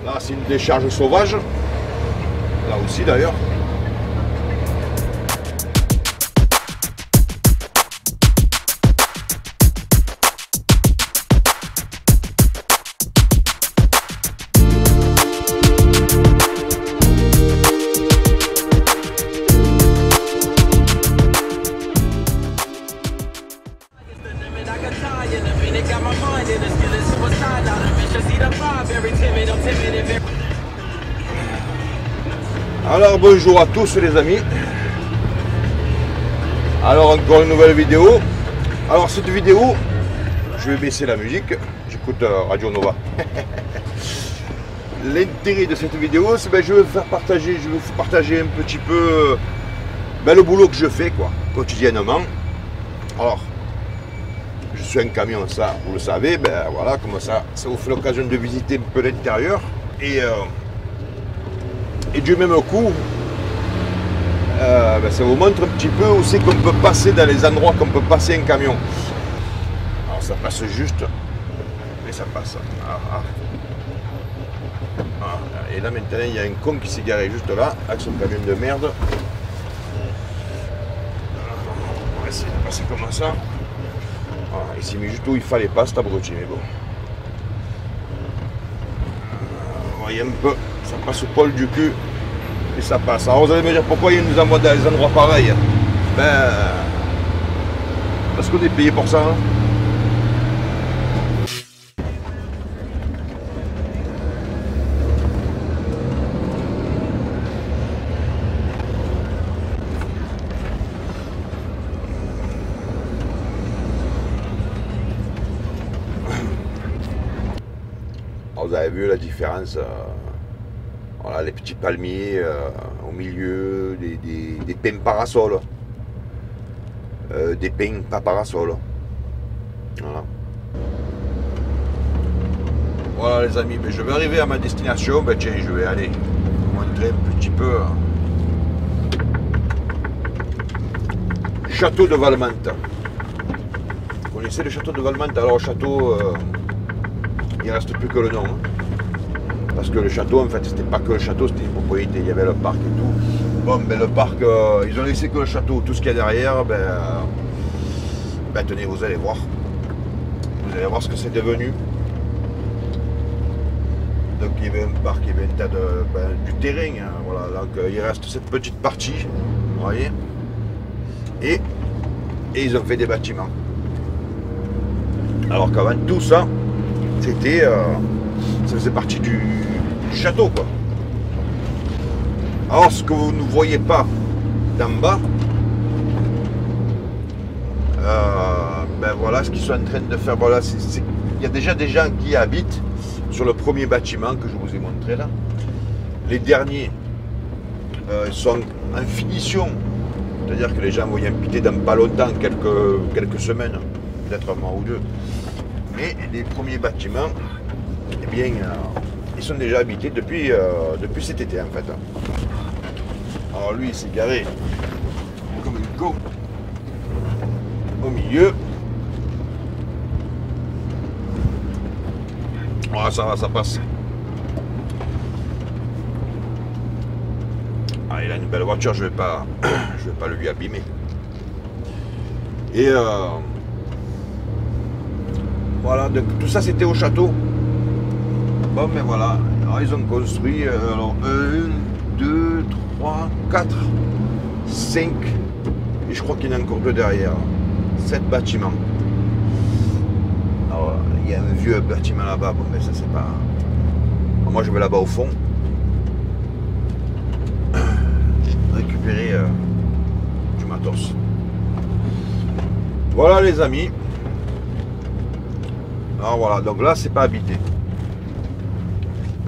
Là, c'est une décharge sauvage. Là aussi, d'ailleurs. Alors bonjour à tous les amis. Alors encore une nouvelle vidéo. Alors cette vidéo, je vais baisser la musique. J'écoute Radio Nova. L'intérêt de cette vidéo, c'est que je vais vous partager un petit peu le boulot que je fais quoi, quotidiennement. Alors, je suis un camion, ça vous le savez, voilà, comme ça vous fait l'occasion de visiter un peu l'intérieur. Et du même coup, ça vous montre un petit peu où c'est qu'on peut passer dans les endroits qu'on peut passer un camion. Alors ça passe juste, mais ça passe. Et là maintenant il y a un con qui s'est garé juste là, avec son camion de merde. On va essayer de passer comme ça. Il s'est mis juste où il fallait pas cet abruti, mais bon. Vous voyez un peu, ça passe au poil du cul et ça passe. Alors vous allez me dire pourquoi il nous envoie dans des endroits pareils. Parce qu'on est payé pour ça. Hein. Alors, vous avez vu la différence. Voilà, les petits palmiers au milieu, des pins parasols. Des pins pas parasols. Voilà. Voilà les amis, je vais arriver à ma destination. Tiens, je vais aller vous montrer un petit peu. Château de Valmante. Vous connaissez le château de Valmante? Alors, château, il ne reste plus que le nom. Hein. Parce que le château, en fait, c'était pas que le château, c'était une propriété, il y avait le parc et tout. Bon, le parc, ils ont laissé que le château, tout ce qu'il y a derrière, tenez, vous allez voir. Vous allez voir ce que c'est devenu. Donc il y avait un parc, il y avait un tas du terrain, hein, voilà, donc il reste cette petite partie, vous voyez. Et ils ont fait des bâtiments. Alors qu'avant tout ça, c'était... ça faisait partie du château quoi. Alors ce que vous ne voyez pas d'en bas, voilà ce qu'ils sont en train de faire. Voilà, il y a déjà des gens qui habitent sur le premier bâtiment que je vous ai montré là. Les derniers sont en finition, c'est-à-dire que les gens vont y habiter dans pas longtemps, quelques semaines, peut-être un mois ou deux. Mais les premiers bâtiments, eh bien, ils sont déjà habités depuis cet été en fait. Alors lui, il s'est garé comme une con au milieu. Voilà, ça va, ça passe. Ah, il a une belle voiture, je vais pas le lui abîmer. Et voilà, donc tout ça c'était au château. Bon, mais voilà, alors, ils ont construit 1, 2, 3, 4, 5, et je crois qu'il y en a encore 2 derrière, 7 bâtiments. Alors, il y a un vieux bâtiment là-bas, bon, mais ça c'est pas... Moi je vais là-bas au fond, récupérer du matos. Voilà les amis. Alors voilà, donc là c'est pas habité.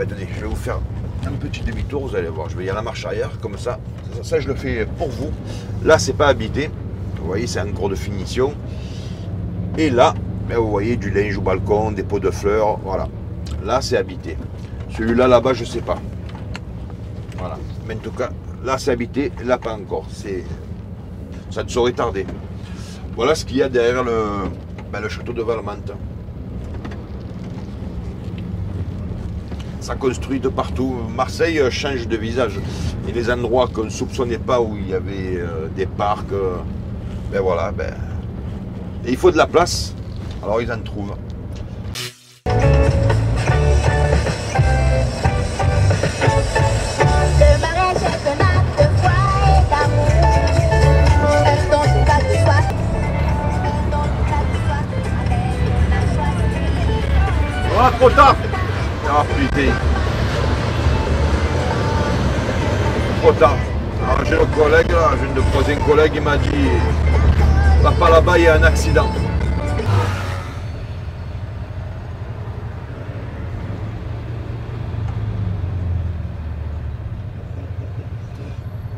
Attendez, je vais vous faire un petit demi-tour, vous allez voir, je vais y aller à la marche arrière, comme ça, ça je le fais pour vous. Là c'est pas habité, vous voyez c'est en cours de finition. Et là, vous voyez du linge au balcon, des pots de fleurs, voilà. Là c'est habité. Celui-là là-bas je sais pas. Voilà, mais en tout cas, là c'est habité, là pas encore. Ça ne saurait tarder. Voilà ce qu'il y a derrière le château de Valmante. ça construit de partout. Marseille change de visage. Et les endroits qu'on ne soupçonnait pas où il y avait des parcs, ben voilà, ben, et il faut de la place, alors ils en trouvent. Le mariage est un acte de foi et d'amour. Un don du pas du soir. Un don du pas du soir. Avec la choisi. Ah, trop tard. Ah putain. Trop tard. Alors j'ai le collègue là, je viens de croiser un collègue, il m'a dit papa là-bas il y a un accident.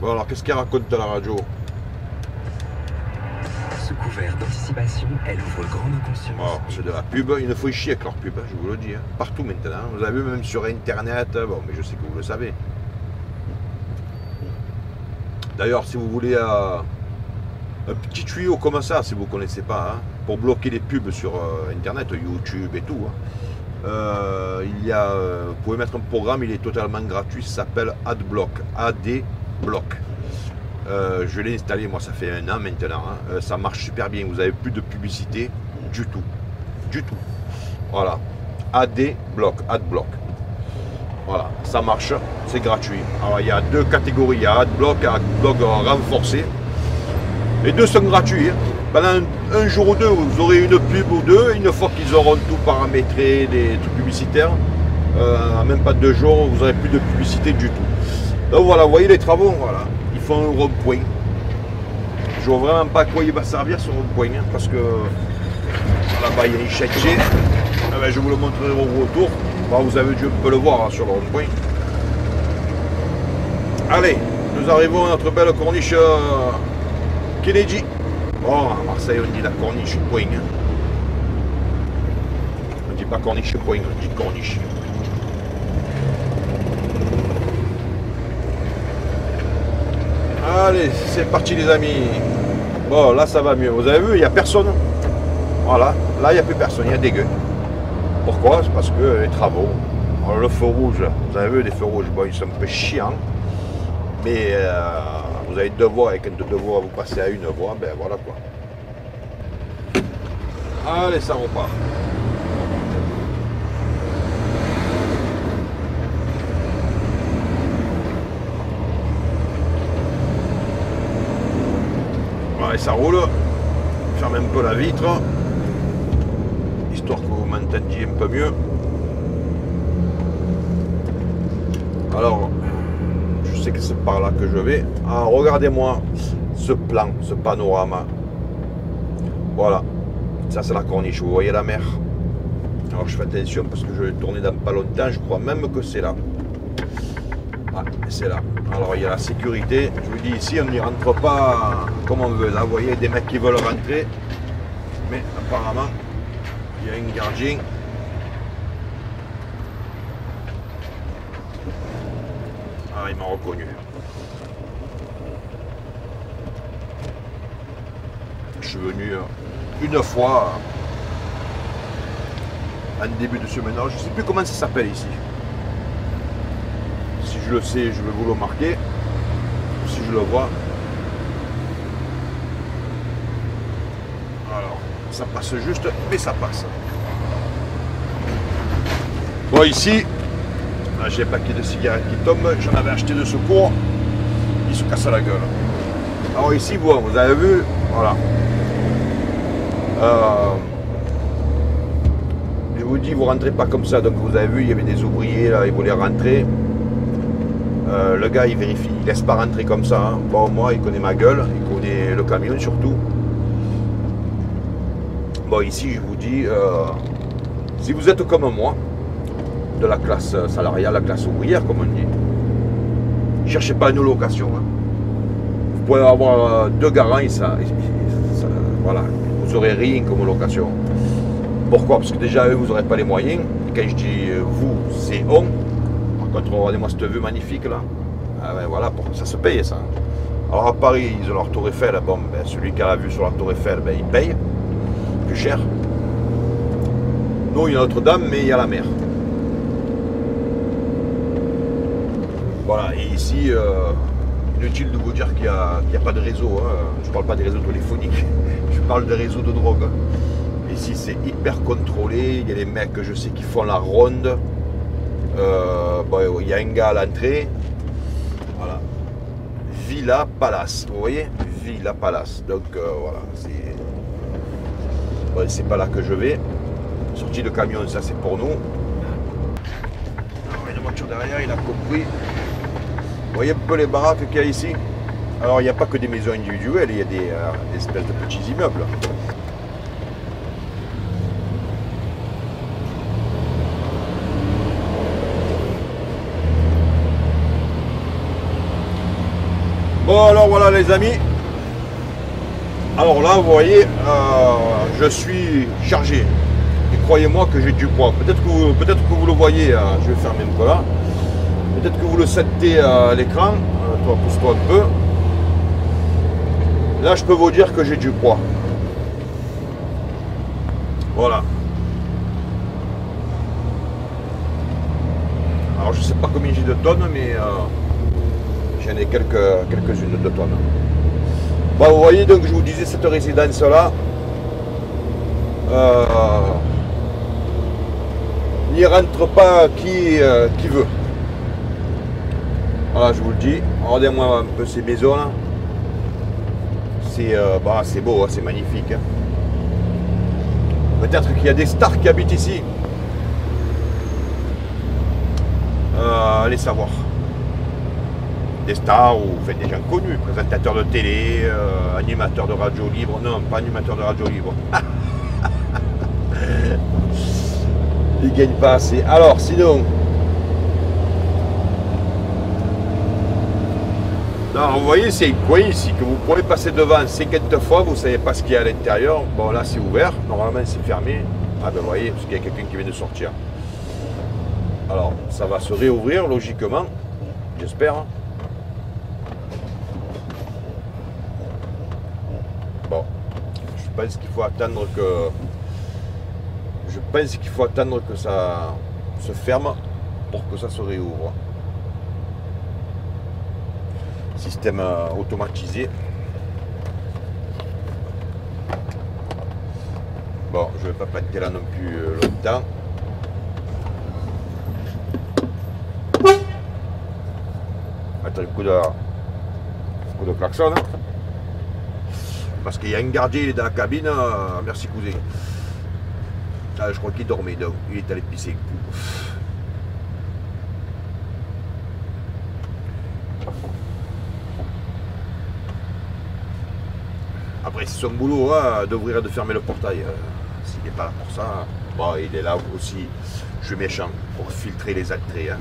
Bon alors qu'est-ce qu'elle raconte à la radio? Sous couvert d'anticipation, elle ouvre grande conscience. Oh, c'est de la pub, il ne faut y chier avec leur pub, je vous le dis. Hein. Partout maintenant. Vous avez vu même sur internet, bon mais je sais que vous le savez. D'ailleurs si vous voulez un petit tuyau comme ça, si vous ne connaissez pas, hein, pour bloquer les pubs sur internet, YouTube et tout, hein, il y a, vous pouvez mettre un programme, il est totalement gratuit, ça s'appelle AdBlock, AdBlock. Je l'ai installé, moi ça fait 1 an maintenant, hein, ça marche super bien, vous n'avez plus de publicité du tout, voilà, AdBlock, voilà, ça marche, c'est gratuit. Alors il y a 2 catégories, il y a AdBlock et AdBlock renforcé, les 2 sont gratuits, hein. Pendant un jour ou 2, vous aurez une pub ou 2, une fois qu'ils auront tout paramétré, les trucs publicitaires, en même pas 2 jours, vous n'aurez plus de publicité du tout. Donc voilà, vous voyez les travaux, voilà. Ils font un rond-point. Je vois vraiment pas à quoi il va servir ce rond-point, hein, parce que là-bas il y a une chantier. Ah ben, je vous le montrerai au retour. Bon, vous avez dû un peu le voir hein, sur le rond-point. Allez, nous arrivons à notre belle corniche Kennedy. Bon, à Marseille on dit la corniche point. Hein. On ne dit pas corniche point, on dit corniche. Allez, c'est parti les amis. Bon, là ça va mieux. Vous avez vu, il n'y a personne. Voilà, là il n'y a plus personne, il y a des gueux. Pourquoi? C'est parce que les travaux. Alors, le feu rouge, vous avez vu les feux rouges, bon, ils sont un peu chiants. Mais vous avez 2 voies et quand 2 voies vous passez à 1 voie, ben voilà quoi. Allez, ça repart. Allez, ça roule. Ferme un peu la vitre, histoire que vous m'entendiez un peu mieux. Alors, je sais que c'est par là que je vais. Ah, regardez-moi ce plan, ce panorama. Voilà, ça c'est la corniche, vous voyez la mer. Alors je fais attention parce que je vais tourner dans pas longtemps, je crois même que c'est là. Ah, c'est là. Alors il y a la sécurité, je vous dis ici on n'y rentre pas comme on veut. Là vous voyez des mecs qui veulent rentrer, mais apparemment il y a un gardien. Ah, il m'a reconnu. Je suis venu une fois en début de semaine. Alors, je ne sais plus comment ça s'appelle ici. Si je le sais, je vais vous le marquer. Si je le vois. Alors, ça passe juste, mais ça passe. Bon, ici, j'ai un paquet de cigarettes qui tombent. J'en avais acheté de secours. Il se casse la gueule. Alors ici, bon, vous avez vu, voilà. Je vous dis, vous rentrez pas comme ça. Donc vous avez vu, il y avait des ouvriers là, ils voulaient rentrer. Le gars, il vérifie, il laisse pas rentrer comme ça. Hein. Bon, moi, il connaît ma gueule, il connaît le camion surtout. Bon, ici, je vous dis, si vous êtes comme moi, de la classe salariale, la classe ouvrière, comme on dit, cherchez pas une location. Hein. Vous pouvez avoir 2 garants et ça, voilà, vous n'aurez rien comme location. Pourquoi? Parce que déjà, eux, vous n'aurez pas les moyens. Et quand je dis vous, c'est on. Par contre, regardez-moi cette vue magnifique là. Ah ben voilà, ça se paye ça. Alors à Paris, ils ont leur tour Eiffel. Bon, ben, celui qui a la vue sur la tour Eiffel, ben, il paye plus cher. Nous, il y a Notre-Dame, mais il y a la mer. Voilà, et ici, inutile de vous dire qu'il n'y a pas de réseau. Hein. Je ne parle pas des réseaux téléphoniques, je parle des réseaux de drogue. Ici, c'est hyper contrôlé. Il y a des mecs, je sais, qui font la ronde. Bon, il y a un gars à l'entrée. Voilà. Villa Palace, vous voyez? Villa Palace. Donc, voilà, c'est pas là que je vais. Sortie de camion, ça, c'est pour nous. Alors, il y a une voiture derrière, il a compris. Vous voyez un peu les baraques qu'il y a ici? Alors, il n'y a pas que des maisons individuelles, il y a des espèces de petits immeubles. Bon, alors voilà les amis. Alors là, vous voyez, je suis chargé. Et croyez-moi que j'ai du poids. Peut-être que vous le voyez, je vais fermer le là. Peut-être que vous le sentez à l'écran. Toi, pousse-toi un peu. Là, je peux vous dire que j'ai du poids. Voilà. Alors, je sais pas combien j'ai de tonnes, mais j'en ai quelques-unes de tonnes. Bon, vous voyez, donc je vous disais, cette résidence-là, n'y rentre pas qui veut. Voilà, je vous le dis. Regardez-moi un peu ces maisons là. C'est beau, hein, c'est magnifique. Hein. Peut-être qu'il y a des stars qui habitent ici. Allez savoir. Des stars ou enfin, des gens connus, présentateurs de télé, animateurs de radio libre. Non, pas animateurs de radio libre. Ils gagnent pas assez. Alors, sinon. Non, vous voyez, c'est un coin ici que vous pourrez passer devant 50 fois, vous ne savez pas ce qu'il y a à l'intérieur. Bon, là, c'est ouvert. Normalement, c'est fermé. Ah ben, vous voyez, parce qu'il y a quelqu'un qui vient de sortir. Alors, ça va se réouvrir, logiquement. J'espère. Bon, je pense qu'il faut attendre que... Je pense qu'il faut attendre que ça se ferme pour que ça se réouvre. Système automatisé. Bon, je ne vais pas planter là non plus longtemps. Attends, un coup de klaxon. Hein. Parce qu'il y a un gardien, il est dans la cabine. Merci cousin. Ah, je crois qu'il dormait, donc il est allé pisser. Après, c'est son boulot hein, d'ouvrir et de fermer le portail. S'il n'est pas là pour ça, bon, il est là aussi. Je suis méchant pour filtrer les entrées. Hein.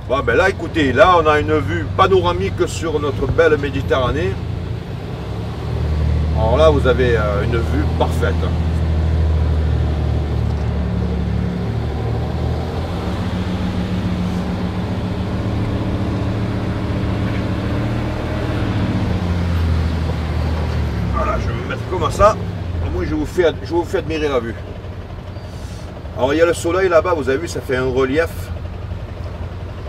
Bon, ben là, écoutez, là, on a une vue panoramique sur notre belle Méditerranée. Alors là, vous avez une vue parfaite. Comme ça, au moins je vous fais admirer la vue. Alors il y a le soleil là-bas, vous avez vu, ça fait un relief.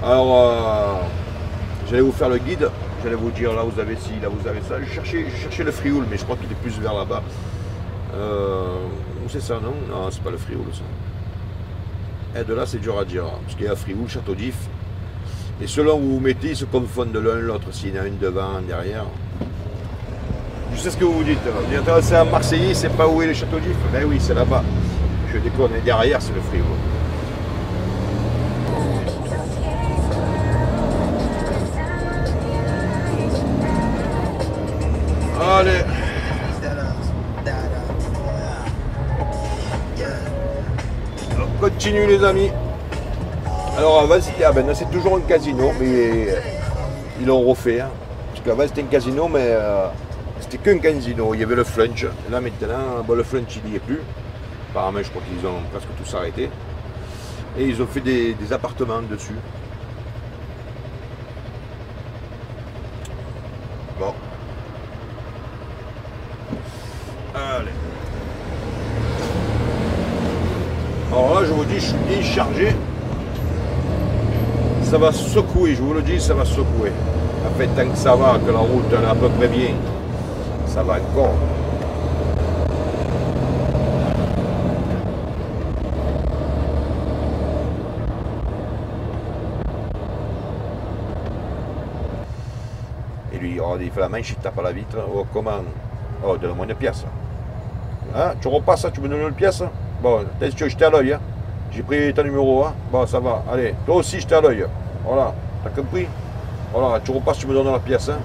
Alors j'allais vous faire le guide, j'allais vous dire là vous avez ci, là vous avez ça. Je cherchais le Frioul, mais je crois qu'il est plus vers là-bas. C'est ça, non? Non, c'est pas le Frioul ça. Et de là c'est dur à dire, parce qu'il y a Frioul, Château d'If. Et selon où vous vous mettez, ils se confondent l'un l'autre, s'il y en a une devant, derrière. Je sais ce que vous vous dites. C'est un Marseillais, il ne sait pas où est le Château d'If. Ben oui, c'est là-bas. Je déconne. Et derrière, c'est le Frioul. Allez. On continue les amis. Alors avant c'était c'est toujours un casino, mais ils l'ont refait. Hein. Parce qu'avant c'était un casino, mais c'était qu'un casino. Il y avait le flunch. Et là maintenant, bon, le flunch il n'y est plus. Apparemment je crois qu'ils ont presque tous arrêté. Et ils ont fait des appartements dessus. Bon. Allez. Alors là je vous dis, je suis bien chargé. ça va secouer, je vous le dis, ça va secouer. En fait, tant que ça va, que la route elle est à peu près bien, ça va encore. Et lui, oh, il fait la manche, il tape à la vitre. Oh, comment? Oh, donne-moi une pièce. Hein? Tu repasses, tu me donnes une pièce? Bon, attention, j'étais à l'œil. Hein? J'ai pris ton numéro. Hein? Bon, ça va. Allez, toi aussi, j'étais à l'œil. Voilà, t'as compris? Voilà, tu repasses, tu me donnes la pièce. Hein?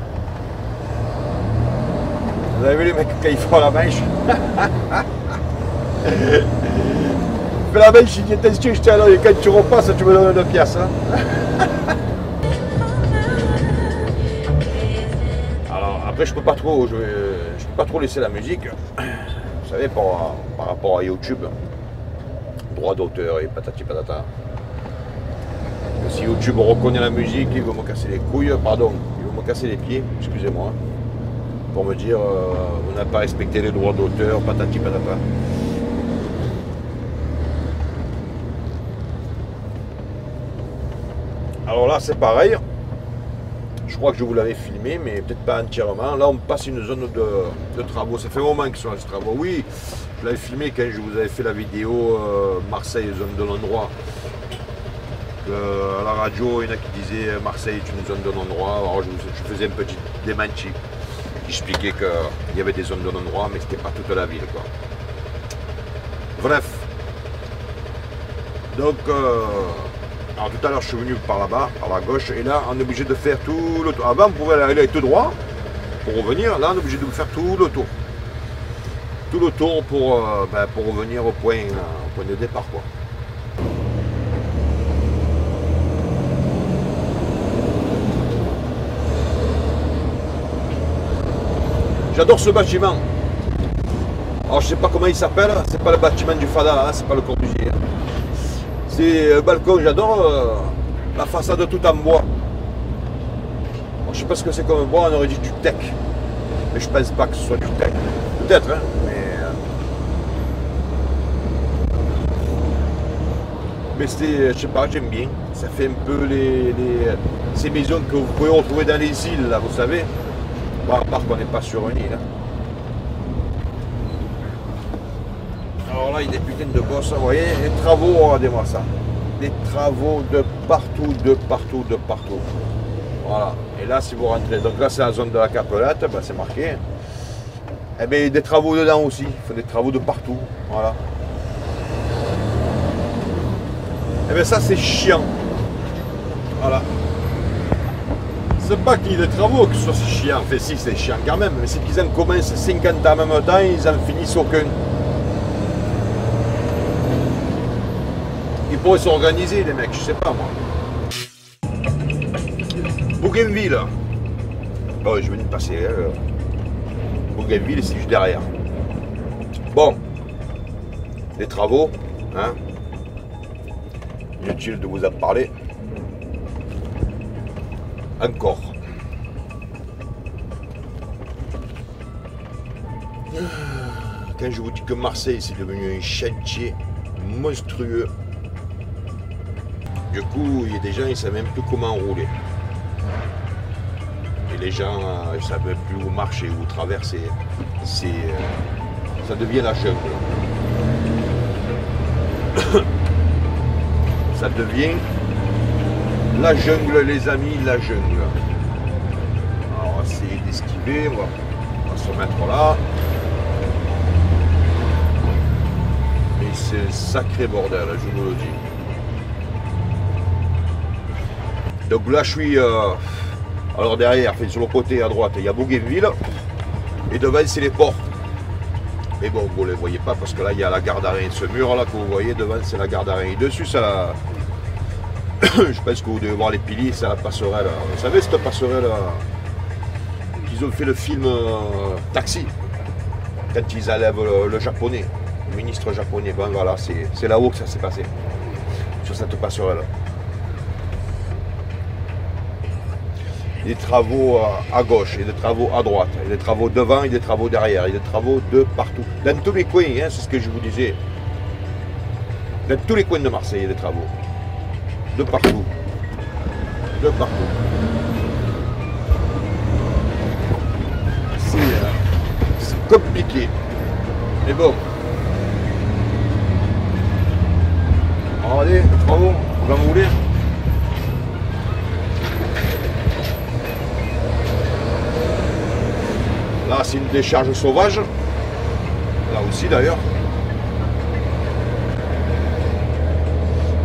Vous avez vu les mecs quand ils font la manche? Il fait la manche, il dit attention, j'étais à l'œil. Quand tu repasses, tu me donnes une pièce. Hein? Après, je peux pas trop laisser la musique, vous savez, par rapport à YouTube, droit d'auteur et patati patata. Si YouTube reconnaît la musique, ils vont me casser les couilles, pardon, ils vont me casser les pieds, excusez-moi, pour me dire on n'a pas respecté les droits d'auteur, patati patata. Alors là, c'est pareil. Je crois que je vous l'avais filmé, mais peut-être pas entièrement. Là, on passe une zone de travaux. Ça fait un moment qu'ils sont dans ces travaux. Oui, je l'avais filmé quand je vous avais fait la vidéo Marseille, zone de non-droit. À la radio, il y en a qui disaient Marseille est une zone de non-droit. Alors, je faisais un petit démenti. J'expliquais qu'il y avait des zones de non-droit, mais ce n'était pas toute la ville, quoi. Bref. Donc, alors tout à l'heure je suis venu par là-bas, par la gauche, et là on est obligé de faire tout le tour. Avant on pouvait aller tout droit pour revenir, là on est obligé de faire tout le tour. Tout le tour pour revenir au point de départ, quoi. J'adore ce bâtiment. Alors je sais pas comment il s'appelle, c'est pas le bâtiment du Fada, hein, c'est pas le Corbusier. Hein. C'est un balcon, j'adore la façade tout en bois. Alors, je sais pas ce que c'est comme bois, on aurait dit du teck. Mais je pense pas que ce soit du teck. Peut-être, hein, mais c'est, je sais pas, j'aime bien. Ça fait un peu ces maisons que vous pouvez retrouver dans les îles, là, vous savez. Bon, à part qu'on n'est pas sur une île. Hein. Alors là, il y a des putains de bosses, vous voyez, les travaux, regardez-moi ça. Des travaux de partout, de partout, de partout. Voilà. Et là, si vous rentrez, donc là, c'est la zone de la Capelette, ben, c'est marqué. Eh bien, il y a des travaux dedans aussi. Il faut des travaux de partout. Voilà. Eh bien, ça, c'est chiant. Voilà. C'est pas qu'il y ait des travaux que ce soit chiant. Enfin, si, c'est chiant quand même. Mais c'est qu'ils en commencent 50 en même temps et ils en finissent aucun. Ils pourraient s'organiser, les mecs, je sais pas moi. Bougainville. Oh, je vais nous passer. Bougainville, c'est juste derrière. Bon. Les travaux, hein. Inutile de vous en parler. Encore. Quand je vous dis que Marseille, c'est devenu un chantier monstrueux. Du coup, il y a des gens, ils ne savent même plus comment rouler. Et les gens, ils ne savent même plus où marcher, où traverser. Ça devient la jungle. Ça devient la jungle, les amis, la jungle. Alors, on va essayer d'esquiver, on va se mettre là. Et c'est un sacré bordel, je vous le dis. Donc là, je suis... alors derrière, sur le côté à droite, il y a Bougainville. Et devant, c'est les ports. Mais bon, vous ne les voyez pas parce que là, il y a la gare d'Arin. Ce mur-là que vous voyez devant, c'est la gare d'Arin. Et dessus, ça... Je pense que vous devez voir les piliers, c'est la passerelle. Vous savez, cette passerelle... Ils ont fait le film Taxi. Quand ils enlèvent le japonais, le ministre japonais. Ben voilà, c'est là-haut que ça s'est passé. Sur cette passerelle. Il y a des travaux à gauche, il y a des travaux à droite, il y a des travaux devant, il y a des travaux derrière, il y a des travaux de partout. Dans tous les coins, hein, c'est ce que je vous disais. Dans tous les coins de Marseille, il y a des travaux. De partout. de partout. C'est compliqué. Mais bon. Allez, bravo, comme vous voulez. Là, c'est une décharge sauvage. Là aussi, d'ailleurs.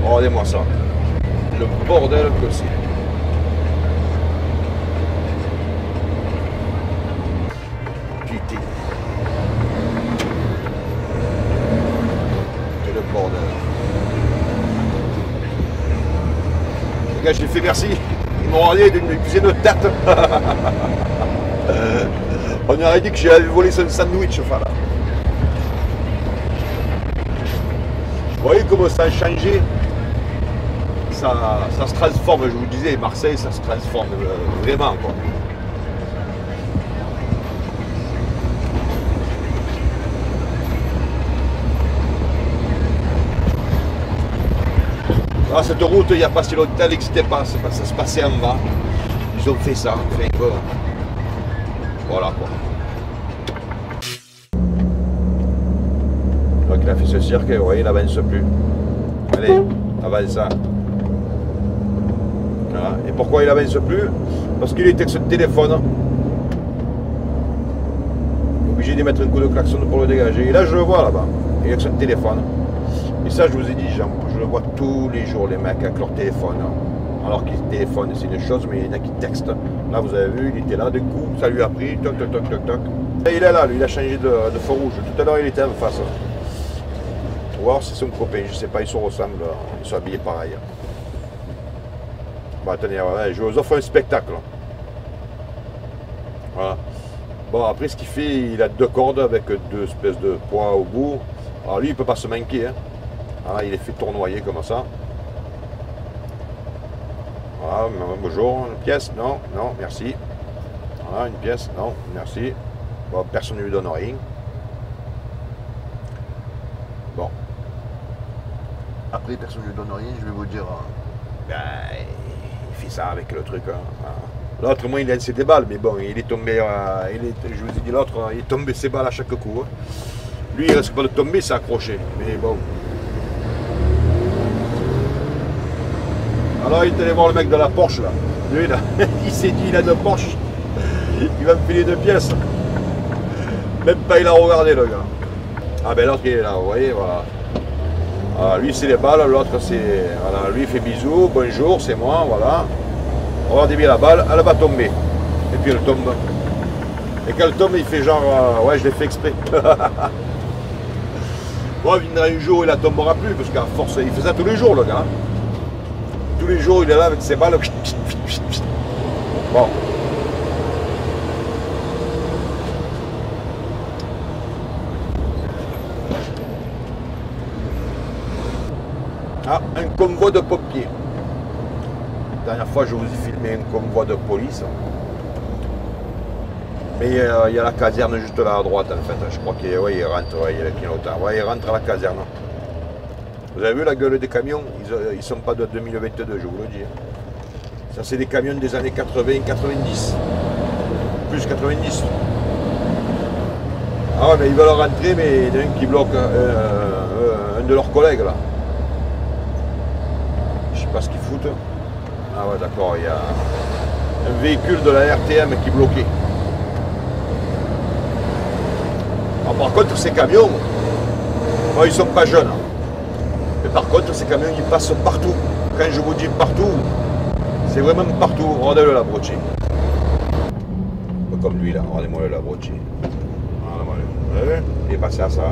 Regardez-moi ça. Le bordel que c'est. Putain. C'est le bordel. Les gars, je l'ai fait merci. Ils m'ont regardé d'une cuisine de tarte. On aurait dit que j'avais volé son sandwich, enfin là. Vous voyez comment ça a changé? Ça se transforme, je vous disais, Marseille, ça se transforme vraiment, quoi. Ah, cette route, il n'y a pas si longtemps, elle n'existait pas, ça se passait en bas. Ils ont fait ça, enfin, quoi. Voilà, quoi. Donc il a fait ce cirque, vous voyez, il n'avance plus. Allez, avance ça. Voilà. Et pourquoi il n'avance plus? Parce qu'il était avec son téléphone. Obligé de mettre un coup de klaxon pour le dégager. Et là, je le vois là-bas. Il est avec son téléphone. Et ça, je vous ai dit, je le vois tous les jours, les mecs avec leur téléphone. Alors qu'ils téléphonent, c'est une chose, mais il y en a qui textent. Là, vous avez vu, il était là, d'un coup, ça lui a pris, toc, toc, toc, toc, toc. Et il est là, lui, il a changé de feu rouge. Tout à l'heure, il était en face. Ou alors, c'est son copain, je sais pas, ils se ressemblent, ils sont habillés pareil. Bon, attendez, ouais, je vous offre un spectacle. Voilà. Bon, après, ce qu'il fait, il a deux cordes avec deux espèces de poids au bout. Alors, lui, il peut pas se manquer. Hein. Voilà, il est fait tournoyer comme ça. Voilà, bonjour, une pièce, non, non, merci. Voilà, une pièce, non, merci. Bon, personne ne lui donne rien. Bon. Après, personne ne lui donne rien, je vais vous dire, ben, il fait ça avec le truc. Hein. L'autre, moi, il lancé des balles, mais bon, il est tombé, je vous ai dit l'autre, il est tombé ses balles à chaque coup. Hein. Lui, il risque pas de tomber, c'est accroché, mais bon. Alors il est allé voir le mec de la Porsche là. Lui là, il s'est dit il a deux Porsche. Il va me filer deux pièces. Même pas il a regardé le gars. Ah ben l'autre il est là, vous voyez, voilà. Alors, lui c'est les balles, l'autre c'est. Voilà, lui il fait bisous, bonjour, c'est moi, voilà. Regardez bien la balle, elle va tomber. Et puis elle tombe. Et quand elle tombe, il fait genre ouais je l'ai fait exprès. Bon, il viendra un jour où il la tombera plus, parce qu'à force, il fait ça tous les jours le gars. Tous les jours, il est là avec ses balles. Bon. Ah, un convoi de pompiers. La dernière fois, je vous ai filmé un convoi de police. Mais il y a la caserne juste là à droite, en fait. Je crois qu'il ouais, il rentre, ouais, il y a le clignotant. Ouais, il rentre à la caserne. Vous avez vu la gueule des camions? Ils ne sont pas de 2022, je vous le dis. Ça, c'est des camions des années 80-90. Plus 90. Ah ouais, mais ils veulent rentrer, mais il y en a un qui bloque un de leurs collègues, là. Je sais pas ce qu'ils foutent. Ah ouais, d'accord, il y a un véhicule de la RTM qui est bloqué. Alors, par contre, ces camions, bon, ils sont pas jeunes. Mais par contre, ces camions, ils passent partout. Quand je vous dis partout, c'est vraiment partout. Regardez-le, la Brocci. Comme lui, là. Regardez-moi la Brocci. Vous voyez? Il est passé à ça.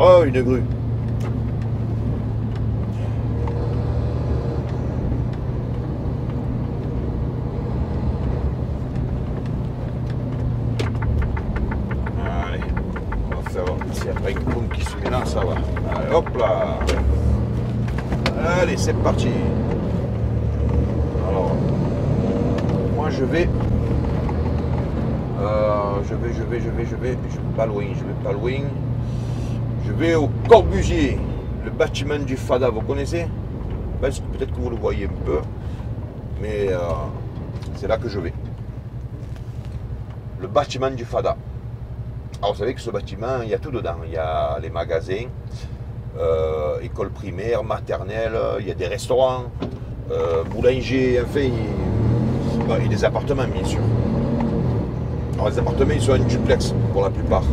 Oh, une grue. Allez, on va faire, s'il n'y a pas une pompe qui se met là, ça va. Allez, hop là. Allez, c'est parti. Alors, moi je vais pas loin, je vais au Corbusier, le bâtiment du Fada, vous connaissez? Peut-être que vous le voyez un peu, mais c'est là que je vais. Le bâtiment du Fada. Alors vous savez que ce bâtiment, il y a tout dedans, il y a les magasins, école primaire, maternelle, il y a des restaurants, boulanger, enfin, il y a des appartements bien sûr. Alors les appartements ils sont en duplex pour la plupart.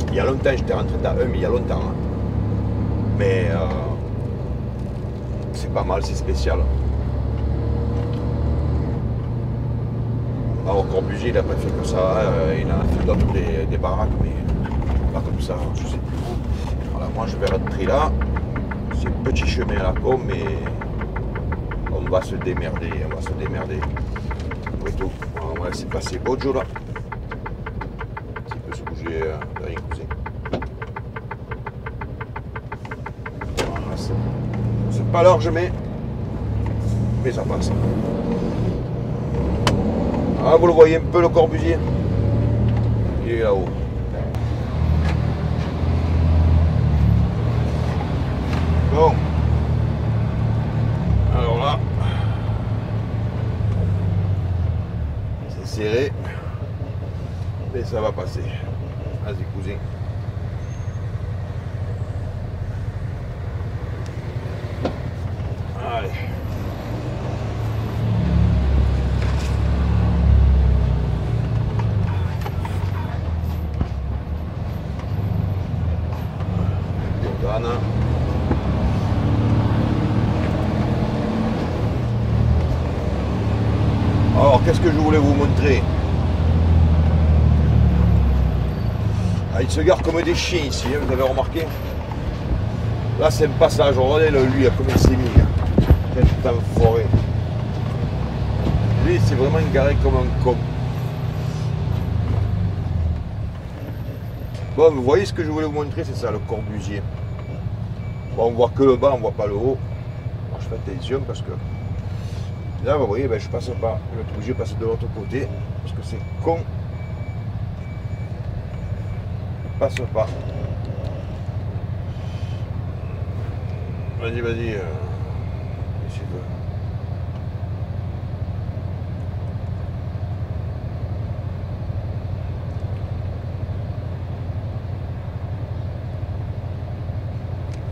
Il y a longtemps, j'étais rentré dans un, mais il y a longtemps. Hein. Mais c'est pas mal, c'est spécial. Alors Corbusier, il n'a pas fait que ça, il en a fait d'autres des baraques, mais pas comme ça, je sais plus où. Voilà, moi je vais rentrer là. C'est un petit chemin à la con, mais on va se démerder, Après tout, on va laisser passer Bojo là. Se bouger de rien cousin. Voilà, c'est pas large mais ça passe. Ah, vous le voyez un peu le Corbusier? Il est là-haut. Bon. Alors là, c'est serré. Et ça va passer. Vas-y, cousin. Allez. Jordana. Alors, qu'est-ce que je voulais vous montrer? Ah, ils se garent comme des chiens ici, hein, vous avez remarqué? Là c'est un passage, regardez lui, comme il s'est mis. Quel temps forêt. Lui c'est vraiment garé comme un con. Bon, vous voyez ce que je voulais vous montrer, c'est ça, le Corbusier. Bon, on voit que le bas, on voit pas le haut. Alors, je fais attention parce que là vous voyez, ben, je passe pas. Je vais être obligé de passer de l'autre côté parce que c'est con. Passe pas. Vas-y, vas-y.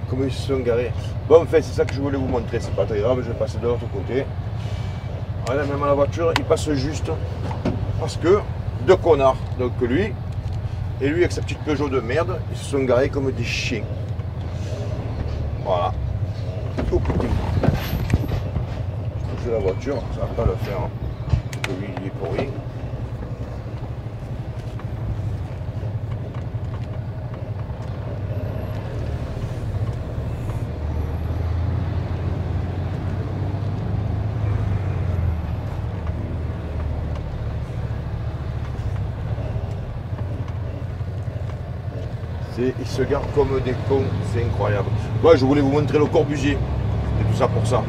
Comment ils se sont garés. Bon, en fait, c'est ça que je voulais vous montrer. C'est pas très grave, je vais passer de l'autre côté. Voilà, même à la voiture, il passe juste. Parce que deux connards. Donc lui. Et lui, avec sa petite Peugeot de merde, ils se sont garés comme des chiens. Voilà. Tout petit. Je touche la voiture, ça va pas le faire. Parce que lui, il est pour rien. Ils se gardent comme des cons, c'est incroyable. Ouais, je voulais vous montrer le Corbusier. C'était tout ça pour ça.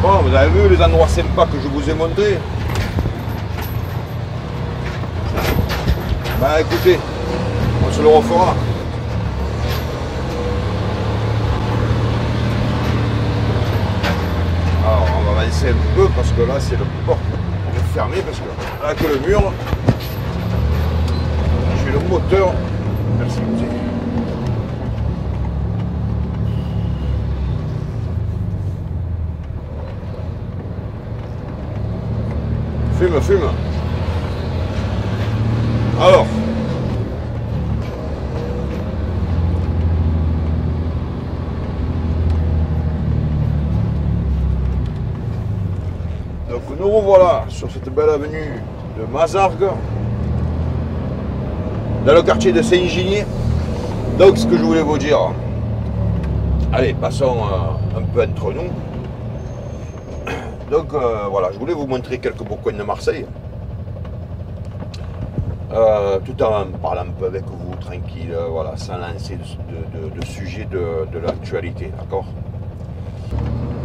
Bon, vous avez vu les endroits sympas que je vous ai montrés? Bah écoutez, on se le refera. Alors on va avancer un peu parce que là c'est le porte. On va fermer parce que là que le mur. Le moteur, merci cousin. Fume. Alors. Donc nous revoilà sur cette belle avenue de Mazargues. dans le quartier de Saint-Ginier. Donc ce que je voulais vous dire, allez, passons un peu entre nous. Donc voilà, je voulais vous montrer quelques beaux coins de Marseille. Tout en parlant un peu avec vous, tranquille, voilà, sans lancer de sujet de l'actualité, d'accord.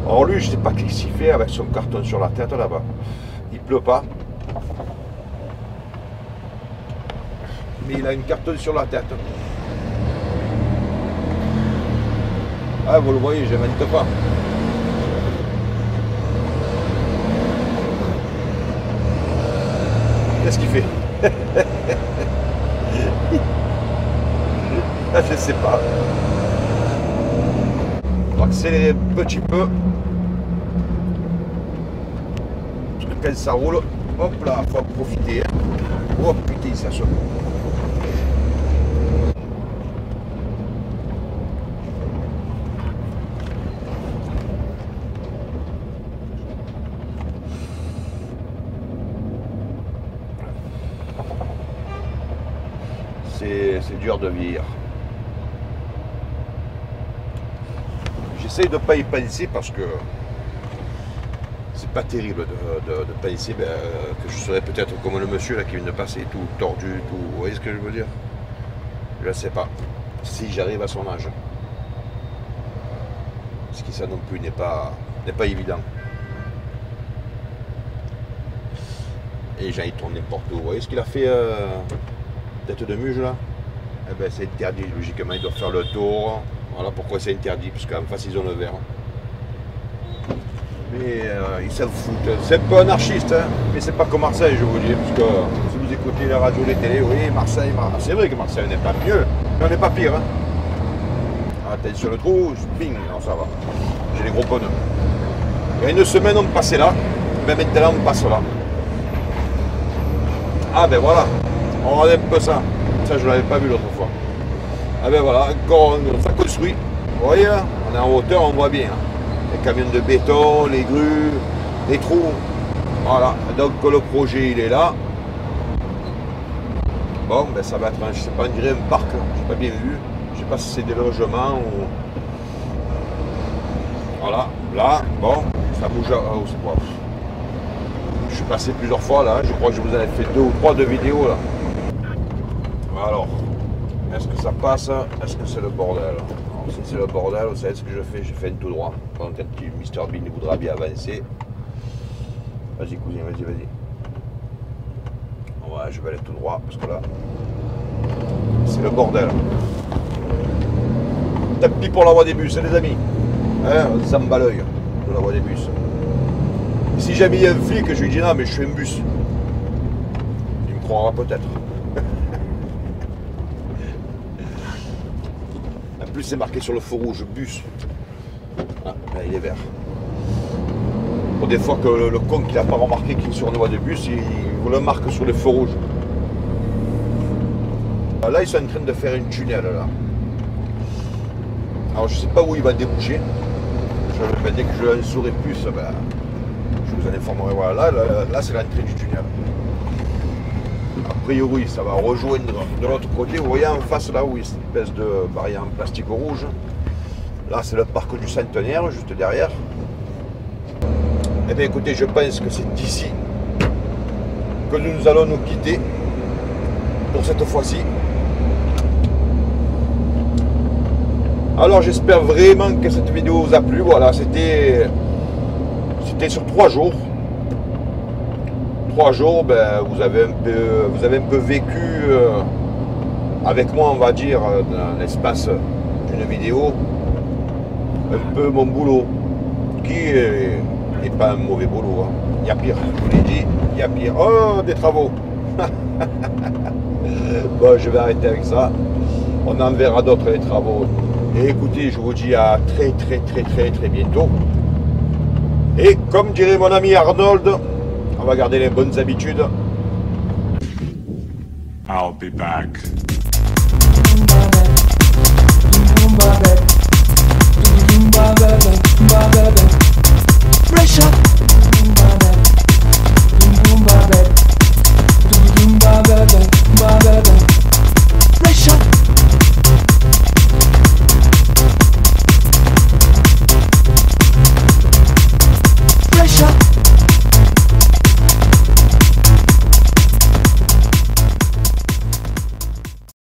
Alors lui, je ne sais pas qu'est-ce qu'il fait avec son carton sur la tête là-bas. Il pleut pas. Mais il a une carton sur la tête. Ah, vous le voyez, je n'invente pas. Qu'est-ce qu'il fait? Je ne sais pas. On va accélérer un petit peu. Quand ça roule, hop là, il faut en profiter. Oh putain, ça sonne. C'est dur de vivre. J'essaye de ne pas y penser parce que c'est pas terrible de penser que je serais peut-être comme le monsieur là qui vient de passer, tout tordu, tout. Vous voyez ce que je veux dire? Je ne sais pas si j'arrive à son âge. Parce que ça non plus n'est pas évident. Et j'ai tourné n'importe où. Vous voyez ce qu'il a fait tête de muge là? Eh ben c'est interdit, logiquement il doit faire le tour. Voilà pourquoi c'est interdit, parce qu'en face ils ont le vert. Mais ils s'en foutent. C'est un peu anarchiste, hein, mais c'est pas comme Marseille, je vous dis, parce que si vous écoutez la radio, les télés, oui, Marseille, c'est vrai que Marseille n'est pas mieux, mais on n'est pas pire. Hein. Attention le trou, bing, non ça va. J'ai les gros pneus. Il y a une semaine on passait là, mais maintenant on passe là. Ah ben voilà, on regarde un peu ça. Ça, je ne l'avais pas vu l'autre fois. Ah ben voilà, encore ça construit. Vous voyez là, on est en hauteur, on voit bien. Les camions de béton, les grues, les trous. Voilà, donc le projet il est là. Bon, ben ça va être, je sais pas, on dirait un parc, je n'ai pas bien vu. Je sais pas si c'est des logements ou... Voilà, là, bon, ça bouge. Oh, c'est quoi? Je suis passé plusieurs fois là, je crois que je vous en ai fait 2 ou 3 de vidéos là. Alors, est-ce que ça passe? Est-ce que c'est le bordel? Alors, si c'est le bordel, vous savez ce que je fais? Je fais un tout droit. Quand Mr Bean voudra bien avancer. Vas-y cousin, vas-y. Ouais, je vais aller tout droit, parce que là, c'est le bordel. Tapis pour la voie des bus, hein, les amis. Hein, ça me bat l'œil de la voie des bus. Et si jamais il y a un flic, je lui dis non, mais je suis un bus. Il me croira peut-être. En plus, c'est marqué sur le feu rouge, bus. Ah, là, il est vert. Pour des fois que le con qui n'a pas remarqué qu'il est sur une voie de bus, il vous le marque sur le feu rouge. Là, ils sont en train de faire une tunnel, là. Alors, je ne sais pas où il va déboucher. Dès que je en saurai plus, je vous en informerai. Voilà, là c'est l'entrée du tunnel. A priori, ça va rejoindre de l'autre côté. Vous voyez en face, là où il y a cette espèce de barrière en plastique rouge. Là, c'est le parc du Centenaire, juste derrière. Eh bien, écoutez, je pense que c'est d'ici que nous allons nous quitter pour cette fois-ci. Alors j'espère vraiment que cette vidéo vous a plu. Voilà, c'était sur 3 jours. 3 jours, ben, vous avez un peu vécu avec moi, on va dire, dans l'espace d'une vidéo, un peu mon boulot, qui n'est pas un mauvais boulot. Hein. Il y a pire, je vous l'ai dit, il y a pire. Oh, des travaux. Bon, je vais arrêter avec ça. On en verra d'autres, les travaux. Et écoutez, je vous dis à très bientôt. Et comme dirait mon ami Arnold, on va garder les bonnes habitudes. I'll be back. Fresh up.